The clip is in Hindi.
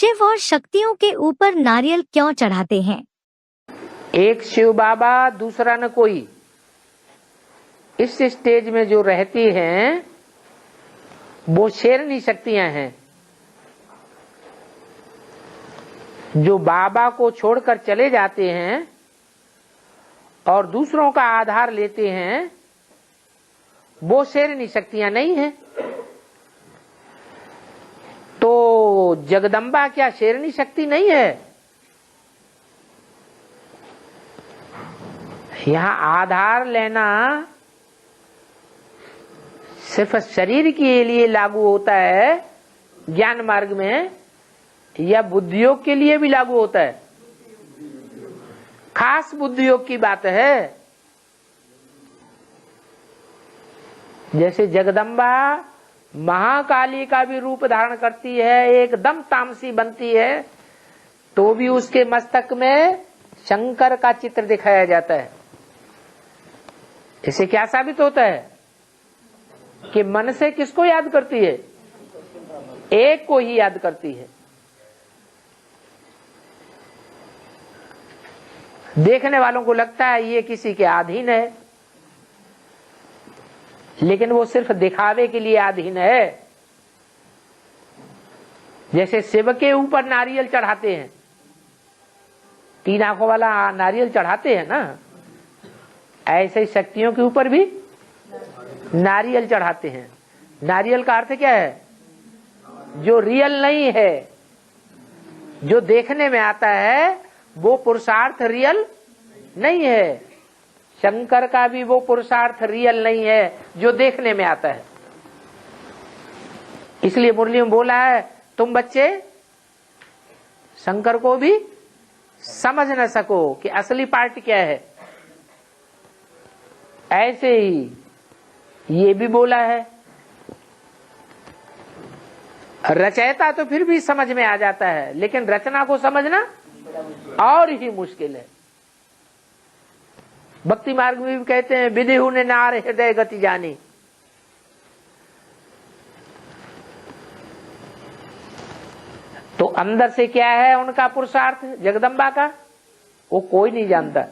शिव और शक्तियों के ऊपर नारियल क्यों चढ़ाते हैं? एक शिव बाबा, दूसरा न कोई। इस स्टेज में जो रहती हैं वो शेरनी शक्तियां हैं, जो बाबा को छोड़कर चले जाते हैं और दूसरों का आधार लेते हैं, वो शेरनी शक्तियां नहीं हैं। तो जगदम्बा क्या शेरनी शक्ति नहीं है? यहां आधार लेना सिर्फ शरीर के लिए लागू होता है ज्ञान मार्ग में, या बुद्धियोग के लिए भी लागू होता है? खास बुद्धियोग की बात है। जैसे जगदम्बा महाकाली का भी रूप धारण करती है, एकदम तामसी बनती है, तो भी उसके मस्तक में शंकर का चित्र दिखाया जाता है। इससे क्या साबित होता है कि मन से किसको याद करती है? एक को ही याद करती है। देखने वालों को लगता है ये किसी के अधीन है, लेकिन वो सिर्फ दिखावे के लिए अधीन है। जैसे शिव के ऊपर नारियल चढ़ाते हैं, 3 आंखों वाला नारियल चढ़ाते हैं ना, ऐसे ही शक्तियों के ऊपर भी नारियल चढ़ाते हैं। नारियल का अर्थ क्या है? जो रियल नहीं है, जो देखने में आता है वो पुरुषार्थ रियल नहीं है। शंकर का भी वो पुरुषार्थ रियल नहीं है जो देखने में आता है। इसलिए मुरली में बोला है, तुम बच्चे शंकर को भी समझ न सको कि असली पार्ट क्या है। ऐसे ही ये भी बोला है। रचयिता तो फिर भी समझ में आ जाता है, लेकिन रचना को समझना और ही मुश्किल है। भक्ति मार्ग में भी कहते हैं, विदेहु ने नार हृदय गति जानी। तो अंदर से क्या है उनका पुरुषार्थ जगदम्बा का, वो कोई नहीं जानता।